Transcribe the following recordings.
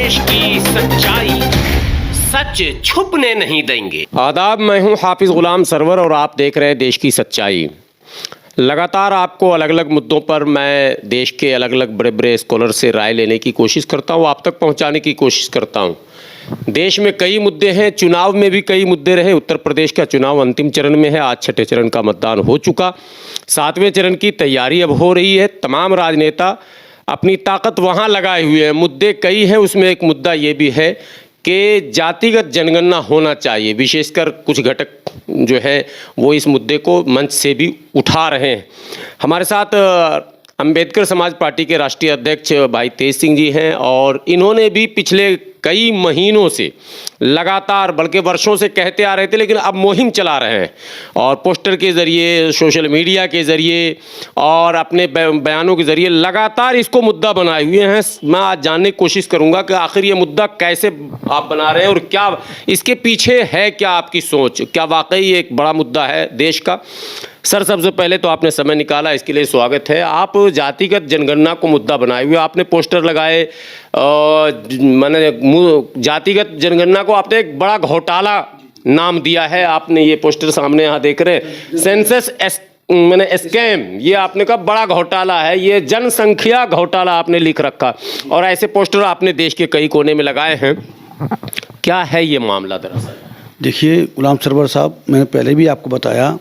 देश की सच्चाई, सच छुपने नहीं देंगे। आदाब, मैं हूं हाफिज गुलाम सरवर और आप देख रहे हैं देश की सच्चाई। लगातार आपको अलग अलग मुद्दों पर मैं देश के अलग अलग बड़े बड़े स्कॉलर से राय लेने की कोशिश करता हूं, आप तक पहुंचाने की कोशिश करता हूं। देश में कई मुद्दे हैं, चुनाव में भी कई मुद्दे रहे। उत्तर प्रदेश का चुनाव अंतिम चरण में है, आज छठे चरण का मतदान हो चुका, सातवें चरण की तैयारी अब हो रही है। तमाम राजनेता अपनी ताकत वहाँ लगाए हुए हैं। मुद्दे कई हैं, उसमें एक मुद्दा ये भी है कि जातिगत जनगणना होना चाहिए। विशेषकर कुछ घटक जो है वो इस मुद्दे को मंच से भी उठा रहे हैं। हमारे साथ अंबेडकर समाज पार्टी के राष्ट्रीय अध्यक्ष भाई तेज सिंह जी हैं और इन्होंने भी पिछले कई महीनों से लगातार बल्कि वर्षों से कहते आ रहे थे, लेकिन अब मुहिम चला रहे हैं और पोस्टर के ज़रिए, सोशल मीडिया के ज़रिए और अपने बयानों के ज़रिए लगातार इसको मुद्दा बनाए हुए हैं। मैं आज जानने की कोशिश करूंगा कि आखिर ये मुद्दा कैसे आप बना रहे हैं और क्या इसके पीछे है, क्या आपकी सोच, क्या वाकई एक बड़ा मुद्दा है देश का। सर, सबसे पहले तो आपने समय निकाला, इसके लिए स्वागत है। आप जातिगत जनगणना को मुद्दा बनाए हुए, आपने पोस्टर लगाए, मैंने जातिगत जनगणना को आपने एक बड़ा घोटाला नाम दिया है। आपने ये पोस्टर सामने यहाँ देख रहे हैं, सेंसस मैंने स्कैम, ये आपने कहा बड़ा घोटाला है, ये जनसंख्या घोटाला आपने लिख रखा और ऐसे पोस्टर आपने देश के कई कोने में लगाए हैं। क्या है ये मामला दरअसल? देखिए गुलाम सरवर साहब, मैंने पहले भी आपको बताया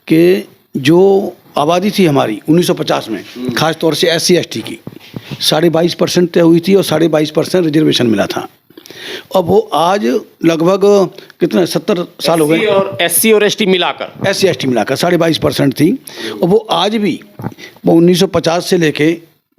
कि जो आबादी थी हमारी 1950 में, ख़ास तौर से SC/ST की 22.5% तय हुई थी और 22.5% रिजर्वेशन मिला था। अब वो आज लगभग कितने 70 साल हो गए, और SC और ST मिलाकर, SC/ST मिलाकर 22.5% थी। और वो आज भी वो 1950 से लेके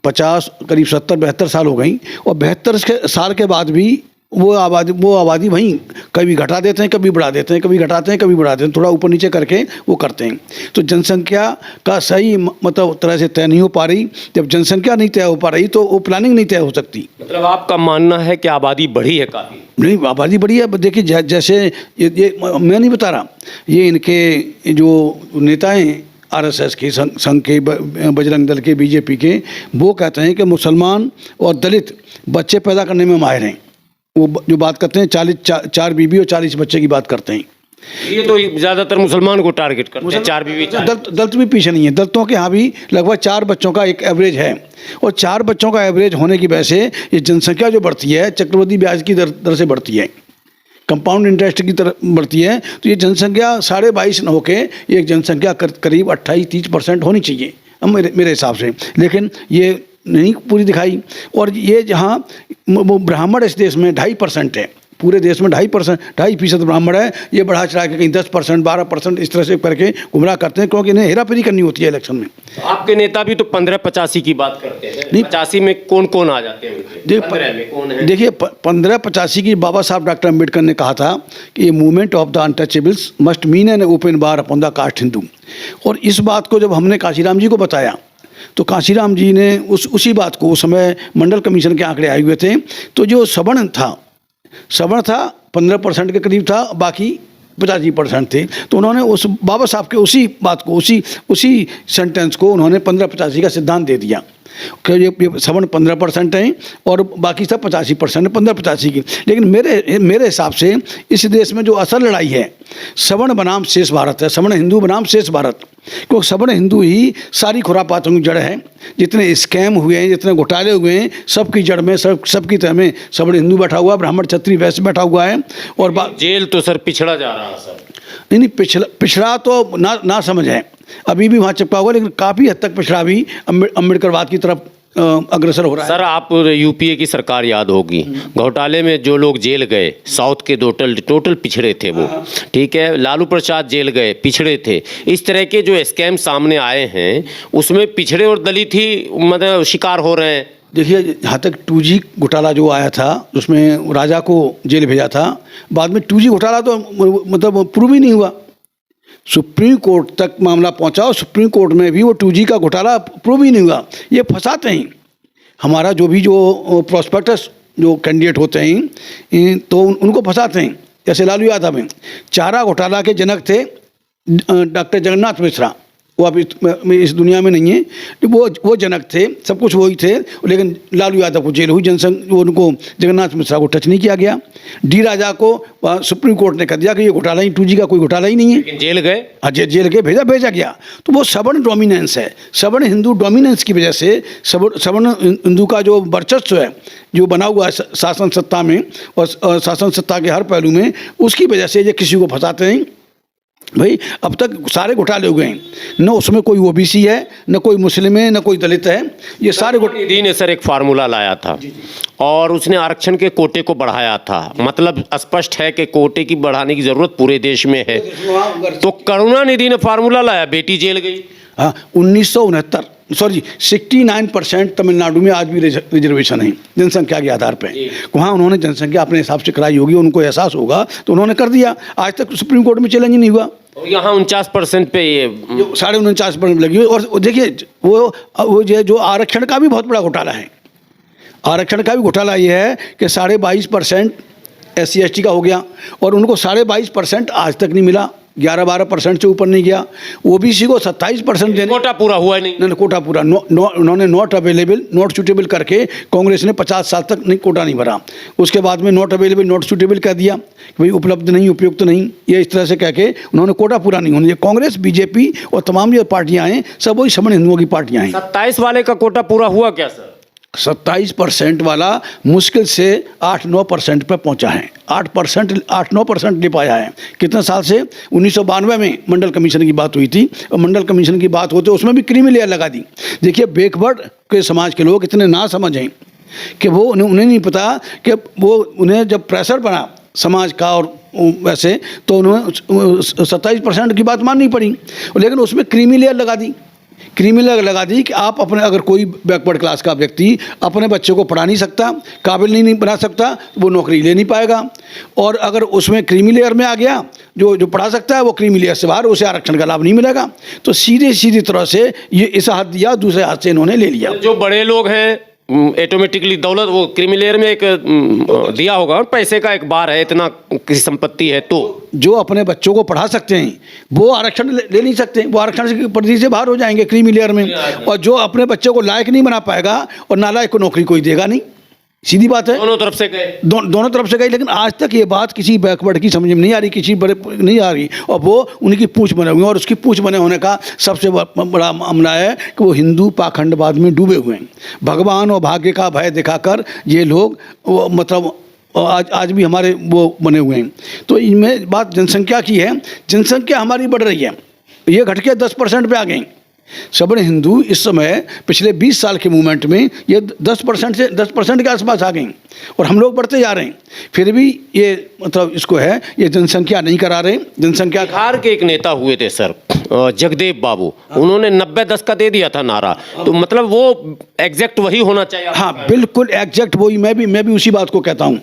50 करीब 70-72 साल हो गई और 72 साल के बाद भी वो आबादी वहीं कभी घटा देते हैं, कभी बढ़ा देते हैं, कभी घटाते हैं, कभी बढ़ाते हैं, थोड़ा ऊपर नीचे करके वो करते हैं। तो जनसंख्या का सही मतलब तरह से तय नहीं हो पा रही। जब जनसंख्या नहीं तय हो पा रही तो वो प्लानिंग नहीं तय हो सकती। मतलब आपका मानना है कि आबादी बढ़ी है काफ़ी? नहीं, आबादी बढ़ी है। देखिए जैसे ये मैं नहीं बता रहा, ये इनके जो नेता हैं RSS के, संघ के, बजरंग दल के, BJP के, वो कहते हैं कि मुसलमान और दलित बच्चे पैदा करने में माहिर हैं। वो जो बात करते हैं 4 बीबी और 40 बच्चे की बात करते हैं। ये तो ज़्यादातर मुसलमान को टारगेट करते हैं, 4 बीबी। दलित भी पीछे नहीं है, दलितों के यहाँ भी लगभग 4 बच्चों का एक एवरेज है और 4 बच्चों का एवरेज होने की वजह से ये जनसंख्या जो बढ़ती है चक्रवृद्धि ब्याज की दर से बढ़ती है, कंपाउंड इंटरेस्ट की तरह बढ़ती है। तो ये जनसंख्या 22.5 न होके ये जनसंख्या करीब 28-30% होनी चाहिए मेरे हिसाब से, लेकिन ये नहीं पूरी दिखाई। और ये जहाँ ब्राह्मण इस देश में 2.5% है, पूरे देश में 2.5% ब्राह्मण है, ये बढ़ा चढ़ा के कहीं 10%, 12% इस तरह से करके गुमराह करते हैं, क्योंकि इन्हें हेराफेरी करनी होती है इलेक्शन में। आपके नेता भी तो 1585 की बात करते हैं। नहीं, 85 में कौन कौन आ जाते हैं? देखिए 1585 की बाबा साहब डॉक्टर अम्बेडकर ने कहा था कि ये movement of the untouchables must mean an open bar upon the caste Hindu. और इस बात को जब हमने काशीराम जी को बताया तो काशीराम जी ने उसी बात को, उस समय मंडल कमीशन के आंकड़े आए हुए थे, तो जो सवर्ण था 15% के करीब था, बाकी 85% थे। तो उन्होंने उस बाबा साहब के उसी बात को, उसी सेंटेंस को उन्होंने 1585 का सिद्धांत दे दिया कि ये सवर्ण 15% हैं और बाकी सब 85% 1585 की। लेकिन मेरे हिसाब से इस देश में जो असल लड़ाई है सवर्ण बनाम शेष भारत है, सवर्ण हिंदू बनाम शेष भारत। क्योंकि सवर्ण हिंदू ही सारी खुरापातों की जड़ है। जितने स्कैम हुए हैं, जितने घोटाले हुए हैं, सबकी जड़ में, सबकी तह में सवर्ण हिंदू बैठा हुआ, ब्राह्मण क्षत्रिय वैश्य बैठा हुआ है। और जेल तो सर पिछड़ा जा रहा है सर। नहीं, पिछड़ा तो ना समझ है, अभी भी वहाँ चिपका हुआ, लेकिन काफ़ी हद तक पिछड़ा भी अम्बेडकरवाद की तरफ अग्रसर हो रहा है। सर, आप UPA की सरकार याद होगी, घोटाले में जो लोग जेल गए साउथ के टोटल पिछड़े थे वो, ठीक है। लालू प्रसाद जेल गए, पिछड़े थे। इस तरह के जो स्कैम सामने आए हैं उसमें पिछड़े और दलित ही मतलब शिकार हो रहे हैं। देखिए यहाँ तक 2G घोटाला जो आया था उसमें राजा को जेल भेजा था, बाद में 2G घोटाला तो मतलब प्रूव ही नहीं हुआ, सुप्रीम कोर्ट तक मामला पहुंचा और सुप्रीम कोर्ट में भी वो 2G का घोटाला प्रूव ही नहीं हुआ। ये फंसाते हैं हमारा जो प्रोस्पेक्टस जो कैंडिडेट होते हैं तो उनको फंसाते हैं। जैसे लालू यादव में चारा घोटाला के जनक थे डॉक्टर जगन्नाथ मिश्रा, वो अब इस दुनिया में नहीं है। वो जनक थे, सब कुछ वही थे, लेकिन लालू यादव को जेल हुई, जनसंघ उनको जगन्नाथ मिश्रा को टच नहीं किया गया। डी राजा को सुप्रीम कोर्ट ने कह दिया कि ये घोटाला ही 2G का कोई घोटाला ही नहीं है, लेकिन जेल गए। जेल के भेजा गया। तो वो सवर्ण डोमिनेंस है, सवर्ण हिंदू डोमिनेंस की वजह से सवर्ण हिंदू का जो वर्चस्व है जो बना हुआ है शासन सत्ता में और शासन सत्ता के हर पहलू में, उसकी वजह से ये किसी को फंसाते हैं। भाई अब तक सारे घोटाले हो गए हैं, न उसमें कोई ओबीसी है, न कोई मुस्लिम है, न कोई दलित है, ये सारे निधि ने सर एक फार्मूला लाया था और उसने आरक्षण के कोटे को बढ़ाया था। मतलब स्पष्ट है कि कोटे की बढ़ाने की जरूरत पूरे देश में है। तो करुणानिधि ने फार्मूला लाया, बेटी जेल गई। हाँ, 69% तमिलनाडु में आज भी रिजर्वेशन है जनसंख्या के आधार पर। वहाँ उन्होंने जनसंख्या अपने हिसाब से कराई होगी, उनको एहसास होगा तो उन्होंने कर दिया। आज तक सुप्रीम कोर्ट में चैलेंज नहीं हुआ। यहाँ 49% पे ये 49.5% लगी हुई। और देखिए वो जो आरक्षण का भी बहुत बड़ा घोटाला है। आरक्षण का भी घोटाला ये है कि 22.5% SC/ST का हो गया और उनको 22.5% आज तक नहीं मिला, 11-12% से ऊपर नहीं गया। ओबीसी को 27% देने, कोटा पूरा हुआ नहीं। कोटा पूरा उन्होंने नॉट अवेलेबल नॉट सूटेबल करके कांग्रेस ने 50 साल तक नहीं कोटा नहीं भरा। उसके बाद में नॉट अवेलेबल नॉट सूटेबल कह दिया कि भाई उपलब्ध नहीं, उपयुक्त नहीं, ये इस तरह से कह के उन्होंने कोटा पूरा नहीं होने दिया। कांग्रेस, बीजेपी और तमाम जो पार्टियां हैं सब वही सवर्ण हिंदुओं की पार्टियां हैं। 27 वाले का कोटा पूरा हुआ क्या सर? 27% वाला मुश्किल से 8-9% पर पहुंचा है। 8-9% ले पाया है। कितने साल से? 1992 में मंडल कमीशन की बात हुई थी और मंडल कमीशन की बात होते उसमें भी क्रीमी लेयर लगा दी। देखिए बैकवर्ड के समाज के लोग इतने ना समझ हैं कि वो उन्हें नहीं पता कि वो उन्हें जब प्रेशर बना समाज का और वैसे तो उन्हें 27% की बात माननी पड़ी, लेकिन उसमें क्रीमी लेयर लगा दी। क्रिमिनल लगा दी कि आप अपने, अगर कोई बैकवर्ड क्लास का व्यक्ति अपने बच्चे को पढ़ा नहीं सकता, काबिल नहीं बना सकता, वो नौकरी ले नहीं पाएगा। और अगर उसमें क्रीमी लेयर में आ गया, जो पढ़ा सकता है वो क्रीमी लेयर से बाहर, उसे आरक्षण का लाभ नहीं मिलेगा। तो सीधी तरह से ये इस हाथ दिया, दूसरे हाथ से इन्होंने ले लिया। जो बड़े लोग हैं ऑटोमेटिकली दौलत, वो क्रीमी लेयर में एक दिया होगा, पैसे का एक बार है, इतना किसी संपत्ति है, तो जो अपने बच्चों को पढ़ा सकते हैं वो आरक्षण ले नहीं सकते, वो आरक्षण की परिधि से बाहर हो जाएंगे क्रीमी लेयर में। और जो अपने बच्चों को लायक नहीं बना पाएगा और नालायक को नौकरी कोई देगा नहीं। सीधी बात है, दोनों तरफ से गए, दोनों तरफ से गई। लेकिन आज तक ये बात किसी बैकवर्ड की समझ में नहीं आ रही, किसी बड़े नहीं आ रही, और वो उनकी पूंछ बने हुए हैं। और उसकी पूंछ बने होने का सबसे बड़ा मामला है कि वो हिंदू पाखंडवाद में डूबे हुए हैं। भगवान और भाग्य का भय दिखाकर ये लोग मतलब आज भी हमारे वो बने हुए हैं। तो इनमें बात जनसंख्या की है। जनसंख्या हमारी बढ़ रही है, ये घट के 10% पे आ गई। सवर्ण हिंदू इस समय पिछले 20 साल के मूवमेंट में ये 10% के आसपास आ गई और हम लोग बढ़ते जा रहे हैं। फिर भी ये मतलब इसको है, ये जनसंख्या नहीं करा रहे। जनसंख्या बिहार के एक नेता हुए थे सर, जगदेव बाबू, उन्होंने 90-10 का दे दिया था नारा, तो मतलब वो एग्जैक्ट वही होना चाहिए। हाँ बिल्कुल एग्जैक्ट वही, मैं भी उसी बात को कहता हूँ।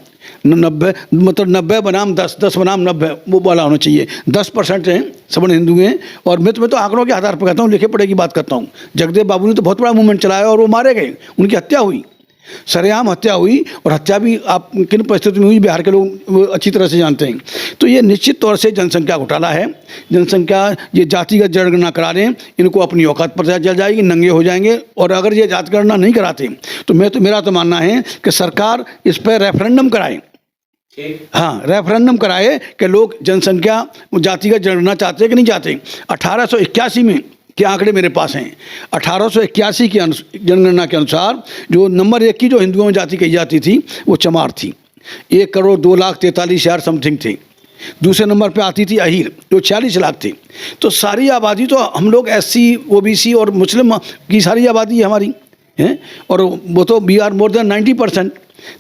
90 मतलब 90 बनाम 10 बनाम 90 वो वाला होना चाहिए। 10% हैं सवर्ण हिंदू हैं। और मैं तो आंकड़ों के आधार पर कहता हूँ, लिखे पढ़े की बात करता हूँ। जगदेव बाबू ने तो बहुत बड़ा मूवमेंट चलाया और वो मारे गए, उनकी हत्या हुई, सरेआम हत्या हुई। और हत्या भी आप किन परिस्थिति में हुई बिहार के लोग अच्छी तरह से जानते हैं। तो ये निश्चित तौर से जनसंख्या घोटाला है। जनसंख्या ये जातिगत जनगणना करा लें, इनको अपनी औकात पर चल जाएगी, नंगे हो जाएंगे। और अगर ये जाति गणना नहीं कराते तो मेरा तो मानना है कि सरकार इस पर रेफरेंडम कराए। हाँ, रेफरेंडम कराए कि लोग जनसंख्या जातिगत जनगणना चाहते हैं कि नहीं चाहते। 1881 में के आंकड़े मेरे पास हैं। 1881 की जनगणना के अनुसार जो नंबर 1 की जो हिंदुओं में जाति कही जाती थी वो चमार थी, 1,02,43,000 समथिंग थे। दूसरे नंबर पे आती थी अहीर जो 46 लाख थे। तो सारी आबादी तो हम लोग SC OBC और मुस्लिम की सारी आबादी है हमारी है, और वो तो वी आर मोर देन 90%।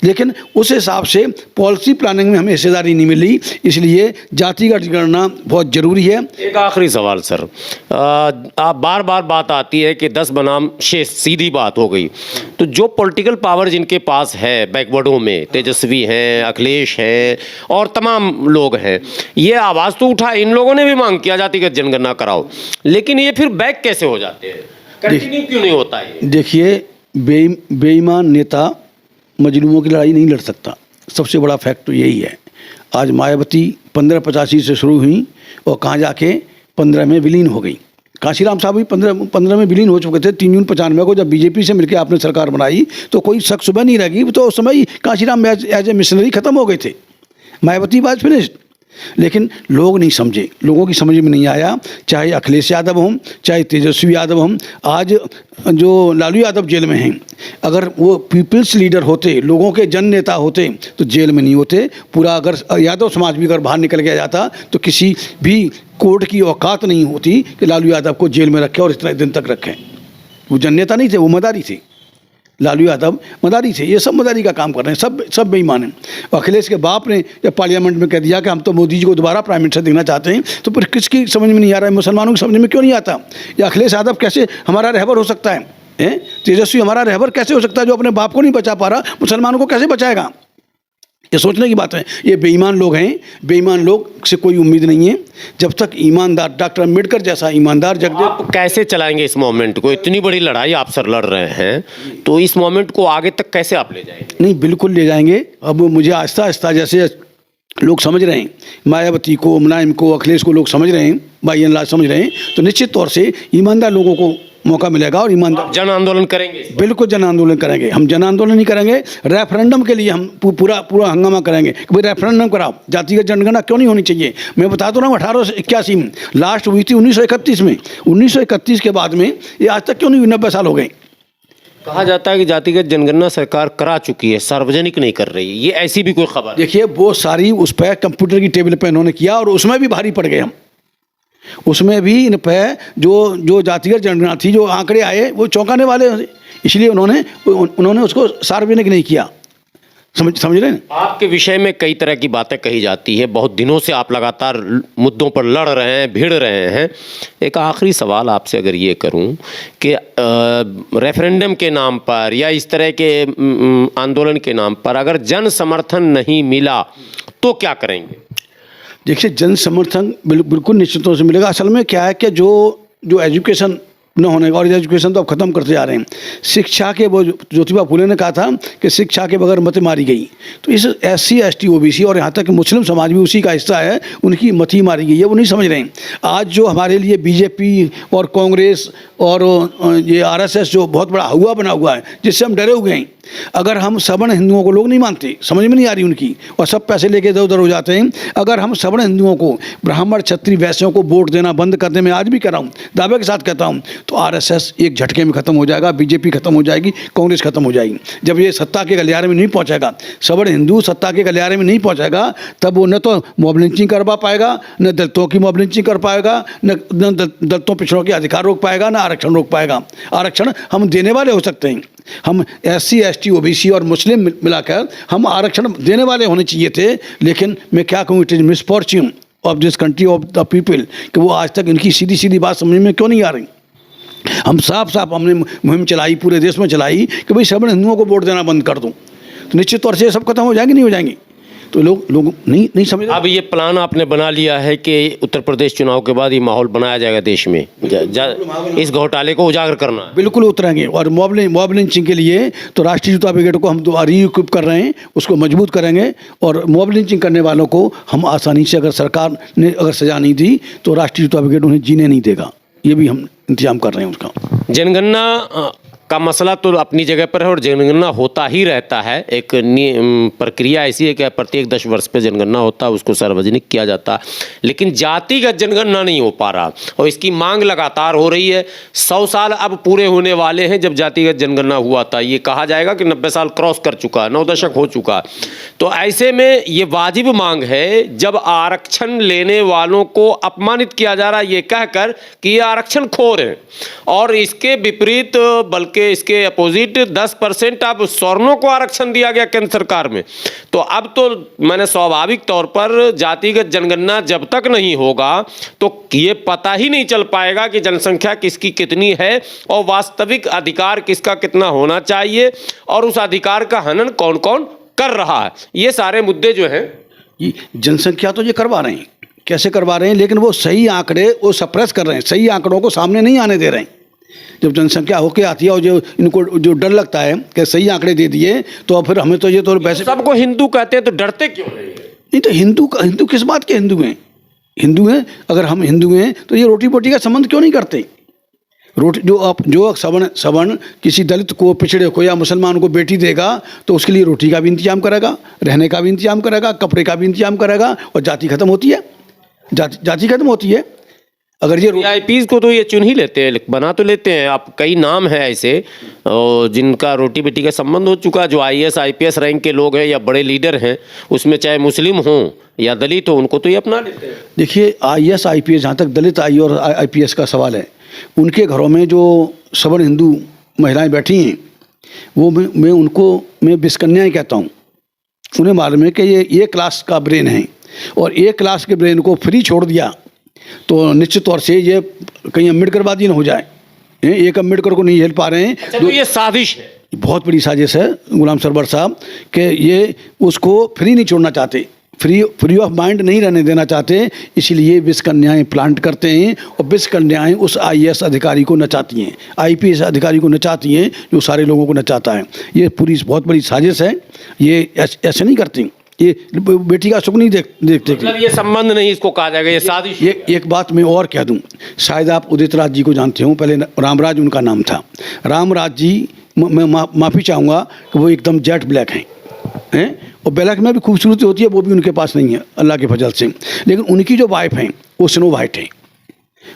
लेकिन उस हिसाब से पॉलिसी प्लानिंग में हमें हिस्सेदारी नहीं मिली, इसलिए जातिगत गणना बहुत ज़रूरी है। एक आखिरी सवाल सर, आप बार बात आती है कि 10 बनाम 6, सीधी बात हो गई। तो जो पॉलिटिकल पावर जिनके पास है बैकवर्डों में, तेजस्वी हैं, अखिलेश हैं और तमाम लोग हैं, ये आवाज़ तो उठा, इन लोगों ने भी मांग किया जातिगत जनगणना कराओ, लेकिन ये फिर बैक कैसे हो जाते हैं, कंटिन्यू क्यों नहीं होता है? देखिए बेईमान नेता मजलूमों की लड़ाई नहीं लड़ सकता, सबसे बड़ा फैक्ट तो यही है। आज मायावती 1585 से शुरू हुई और कहाँ जाके 15 में विलीन हो गई। काशीराम साहब भी 15 में विलीन हो चुके थे। 3 जून 95 को जब बीजेपी से मिलकर आपने सरकार बनाई तो कोई शक सुबह नहीं रहेगी, तो उस समय ही काशीराम एज ए मिशनरी खत्म हो गए थे, मायावती बात फिनिश्ड। लेकिन लोग नहीं समझे, लोगों की समझ में नहीं आया, चाहे अखिलेश यादव हों, चाहे तेजस्वी यादव हों। आज जो लालू यादव जेल में हैं, अगर वो पीपल्स लीडर होते, लोगों के जन नेता होते तो जेल में नहीं होते। पूरा अगर यादव समाज भी अगर बाहर निकल के जाता तो किसी भी कोर्ट की औकात नहीं होती कि लालू यादव को जेल में रखें और इतने दिन तक रखें। वो जन नेता नहीं थे, वो मदारी थे। लालू यादव मदारी थे, ये सब मदारी का काम कर रहे हैं, सब बेईमान हैं। अखिलेश के बाप ने जब पार्लियामेंट में कह दिया कि हम तो मोदी जी को दोबारा प्राइम मिनिस्टर देखना चाहते हैं, तो फिर किसकी समझ में नहीं आ रहा है? मुसलमानों की समझ में क्यों नहीं आता? या अखिलेश यादव कैसे हमारा रहबर हो सकता है? तेजस्वी हमारा रहबर कैसे हो सकता है? जो अपने बाप को नहीं बचा पा रहा, मुसलमानों को कैसे बचाएगा? ये सोचने की बात है। ये बेईमान लोग हैं, बेईमान लोग से कोई उम्मीद नहीं है। जब तक ईमानदार, डॉक्टर अम्बेडकर जैसा ईमानदार जगदेव। आप कैसे चलाएंगे इस मोमेंट को? इतनी बड़ी लड़ाई आप सर लड़ रहे हैं, तो इस मोमेंट को आगे तक कैसे आप ले जाएंगे? नहीं, बिल्कुल ले जाएंगे। अब मुझे आहिस्ता आहिस्ता, जैसे लोग समझ रहे हैं मायावती को, मुलायम को, अखिलेश को लोग समझ रहे हैं, भाई लाल समझ रहे हैं, तो निश्चित तौर से ईमानदार लोगों को मौका मिलेगा। और ईमानदार जन आंदोलन करेंगे? बिल्कुल जन आंदोलन करेंगे। हम जन आंदोलन नहीं करेंगे, रेफरेंडम के लिए हम पूरा हंगामा करेंगे कि भाई रेफरेंडम कराओ, जातिगत जनगणना क्यों नहीं होनी चाहिए। मैं बता तो रहा हूँ 1881 में लास्ट हुई थी, 1931 में। 1931 के बाद में ये आज तक क्यों नहीं हुई? 90 साल हो गए। कहा जाता है कि जातिगत जनगणना सरकार करा चुकी है, सार्वजनिक नहीं कर रही है, ये ऐसी भी कोई खबर? देखिए, वो सारी उस पर कंप्यूटर की टेबल पर इन्होंने किया और उसमें भी भारी पड़ गए हम। उसमें भी इन पर जो जातिगत जनगणना थी, जो आंकड़े आए, वो चौंकाने वाले, इसलिए उन्होंने उसको सार्वजनिक नहीं किया। समझ रहे हैं? आपके विषय में कई तरह की बातें कही जाती है, बहुत दिनों से आप लगातार मुद्दों पर लड़ रहे हैं, भिड़ रहे हैं। एक आखिरी सवाल आपसे अगर ये करूं कि रेफरेंडम के नाम पर या इस तरह के आंदोलन के नाम पर अगर जन समर्थन नहीं मिला तो क्या करेंगे? देखिए, जन समर्थन बिल्कुल निश्चित तौर से मिलेगा। असल में क्या है कि जो एजुकेशन न होने का, और एजुकेशन तो अब ख़त्म करते जा रहे हैं। शिक्षा के, वो ज्योतिबा फुले ने कहा था कि शिक्षा के बगैर मत मारी गई, तो इस SC ST OBC और यहाँ तक कि मुस्लिम समाज भी उसी का हिस्सा है, उनकी मत ही मारी गई है। वो नहीं समझ रहे हैं। आज जो हमारे लिए बीजेपी और कांग्रेस और ये RSS जो बहुत बड़ा हुआ बना हुआ है, जिससे हम डरे हुए हैं। अगर हम सवर्ण हिंदुओं को लोग नहीं मानते, समझ में नहीं आ रही उनकी, और सब पैसे लेके इधर उधर हो जाते हैं। अगर हम सवर्ण हिंदुओं को, ब्राह्मण क्षत्रिय वैश्यों को वोट देना बंद कर दें, मैं आज भी कह रहा हूँ, दावे के साथ कहता हूँ, तो RSS एक झटके में खत्म हो जाएगा, बीजेपी खत्म हो जाएगी, कांग्रेस खत्म हो जाएगी। जब ये सत्ता के गलियारे में नहीं पहुँचेगा, सवर्ण हिंदू सत्ता के गलियारे में नहीं पहुँचेगा, तब वो न तो मॉब लिंचिंग करवा पाएगा, न दलितों की मॉब लिंचिंग कर पाएगा, न दलितों पिछड़ों के अधिकार रोक पाएगा, न आरक्षण रोक पाएगा। आरक्षण हम देने वाले हो सकते हैं, हम SC ST OBC और मुस्लिम मिलाकर हम आरक्षण देने वाले होने चाहिए थे। लेकिन मैं क्या कहूँ, it is misfortune of this country of the people कि वो आज तक इनकी सीधी सीधी बात समझ में क्यों नहीं आ रही। हम साफ हमने मुहिम चलाई, पूरे देश में चलाई कि भाई सवर्ण हिंदुओं को वोट देना बंद कर दो, तो निश्चित तौर से सब खत्म हो जाएंगे, नहीं हो जाएंगे। तो लोग नहीं समझ रहे। अब ये प्लान आपने बना लिया है कि उत्तर प्रदेश चुनाव के बाद ये माहौल बनाया जाएगा देश में, इस घोटाले को उजागर करना है। बिल्कुल उतरेंगे। और मॉब लिंचिंग के लिए तो राष्ट्रीय युवा ब्रिगेड को हम रीइक्विप कर रहे हैं, उसको मजबूत करेंगे। और मॉब लिंचिंग करने वालों को हम आसानी से, अगर सरकार ने अगर सजा नहीं दी तो राष्ट्रीय युवा ब्रिगेड उन्हें जीने नहीं देगा। ये भी हम इंतजाम कर रहे हैं उसका। जनगणना का मसला तो अपनी जगह पर है और जनगणना होता ही रहता है। एक प्रक्रिया ऐसी है कि प्रत्येक 10 वर्ष पे जनगणना होता है, उसको सार्वजनिक किया जाता है। लेकिन जातिगत जनगणना नहीं हो पा रहा और इसकी मांग लगातार हो रही है। 100 साल अब पूरे होने वाले हैं जब जातिगत जनगणना हुआ था। ये कहा जाएगा कि 90 साल क्रॉस कर चुका है, 9 दशक हो चुका है। तो ऐसे में ये वाजिब मांग है, जब आरक्षण लेने वालों को अपमानित किया जा रहा है ये कहकर कि ये आरक्षण खोर है, और इसके विपरीत बल्कि इसके अपोजिट 10% अब सवर्णों को आरक्षण दिया गया केंद्र सरकार में। तो अब तो मैंने स्वाभाविक तौर पर जातिगत जनगणना जब तक नहीं होगा तो ये पता ही नहीं चल पाएगा कि जनसंख्या किसकी कितनी है और वास्तविक अधिकार किसका कितना होना चाहिए और उस अधिकार का हनन कौन कौन कर रहा है। ये सारे मुद्दे जो हैं, जनसंख्या तो ये करवा रहे हैं, कैसे करवा रहे हैं, लेकिन वो सही आंकड़े वो सप्रेस कर रहे हैं, सही आंकड़ों को सामने नहीं आने दे रहे हैं। जब जनसंख्या होके आती है और जो इनको जो डर लगता है कि सही आंकड़े दे दिए तो फिर हमें तो ये तो वैसे सबको हिंदू कहते हैं तो डरते क्यों नहीं? नहीं तो हिंदू किस बात के हिंदू हैं? हिंदू हैं, अगर हम हिंदू हैं तो ये रोटी पोटी का संबंध क्यों नहीं करते? रोटी जो सवर्ण किसी दलित को, पिछड़े को या मुसलमान को बेटी देगा तो उसके लिए रोटी का भी इंतजाम करेगा, रहने का भी इंतजाम करेगा, कपड़े का भी इंतजाम करेगा, और जाति खत्म होती है, जाति खत्म होती है। अगर ये वीआईपीज को तो ये चुन ही लेते हैं, बना तो लेते हैं। आप कई नाम हैं ऐसे जिनका रोटी बेटी का संबंध हो चुका, जो आईएएस आईपीएस रैंक के लोग हैं या बड़े लीडर हैं, उसमें चाहे मुस्लिम हो या दलित हो, उनको तो ये अपना लेते हैं। देखिए आईएएस आईपीएस, जहाँ तक दलित आई और आईपीएस का सवाल है, उनके घरों में जो सवर्ण हिंदू महिलाएं बैठी हैं, वो मैं विस्कन्याएँ कहता हूँ। उन्हें मालूम है कि ये क्लास का ब्रेन है, और एक क्लास के ब्रेन को फ्री छोड़ दिया तो निश्चित तौर से ये कहीं अम्बेडकरवादी न हो जाए। एक अम्बेडकर को नहीं झेल पा रहे हैं। अच्छा, तो ये साजिश है, बहुत बड़ी साजिश है गुलाम सरवर साहब, कि ये उसको फ्री नहीं छोड़ना चाहते, फ्री ऑफ माइंड नहीं रहने देना चाहते, इसीलिए विषकन्याएँ प्लांट करते हैं, और विषकन्याएँ उस आईएएस अधिकारी को नचाती हैं, आईपीएस अधिकारी को नचाती हैं, जो सारे लोगों को नचाता है। ये पूरी बहुत बड़ी साजिश है। ये ऐसे नहीं करती, ये बेटी का सुख नहीं देखते। मतलब ये संबंध नहीं इसको कहा जाएगा, ये साजिश। ये एक बात मैं और कह दूं, शायद आप उदित राज जी को जानते हो, पहले रामराज उनका नाम था। रामराज जी, मैं माफ़ी चाहूँगा कि वो एकदम जेट ब्लैक हैं, और ब्लैक में भी खूबसूरती होती है, वो भी उनके पास नहीं है अल्लाह के फजल से। लेकिन उनकी जो वाइफ हैं वो स्नो वाइट है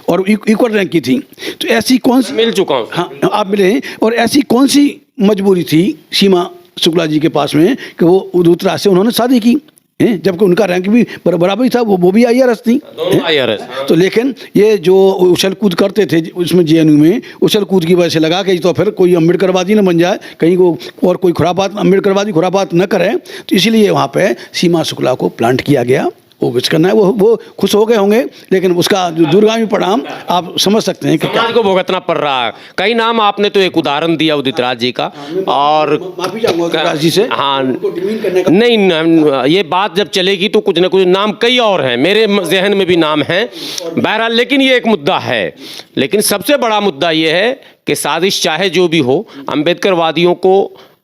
और इक्वल रैंक की थी। तो ऐसी कौन सी, मिल चुका हूँ। हाँ, आप मिले हैं। और ऐसी कौन सी मजबूरी थी सीमा शुक्ला जी के पास में कि वो उदित राज से उन्होंने शादी की, जबकि उनका रैंक भी बराबर ही था, वो भी आईआरएस थी, दोनों आईआरएस। तो लेकिन ये जो उछल कूद करते थे उसमें जेएनयू में, उछल कूद की वजह से लगा कि तो फिर कोई अम्बेडकरवादी न बन जाए, कहीं को और कोई खुरापात, अम्बेडकरवादी खुरापात न करे, तो इसीलिए वहाँ पे सीमा शुक्ला को प्लांट किया गया। वो कुछ करना है, वो खुश हो गए होंगे, लेकिन उसका जो दूरगामी परिणाम आप समझ सकते हैं कि समाज को भुगतना पड़ रहा है। कई नाम आपने तो एक उदाहरण दिया उदित राज जी का, और माफी चाहूंगा उदित राज जी से, हाँ उनको डिमीन करने का नहीं, ये बात जब चलेगी तो कुछ ना कुछ नाम कई और हैं, मेरे जहन में भी नाम हैं बहरहाल। लेकिन ये एक मुद्दा है, लेकिन सबसे बड़ा मुद्दा ये है कि साजिश चाहे जो भी हो, अम्बेडकरवादियों को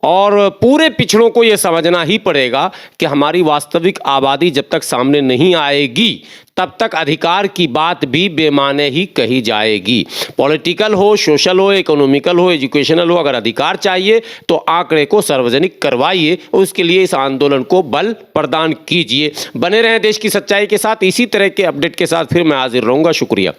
और पूरे पिछड़ों को ये समझना ही पड़ेगा कि हमारी वास्तविक आबादी जब तक सामने नहीं आएगी तब तक अधिकार की बात भी बेमाने ही कही जाएगी। पॉलिटिकल हो, सोशल हो, इकोनॉमिकल हो, एजुकेशनल हो, अगर अधिकार चाहिए तो आंकड़े को सार्वजनिक करवाइए, उसके लिए इस आंदोलन को बल प्रदान कीजिए। बने रहें देश की सच्चाई के साथ, इसी तरह के अपडेट के साथ फिर मैं हाजिर रहूँगा। शुक्रिया।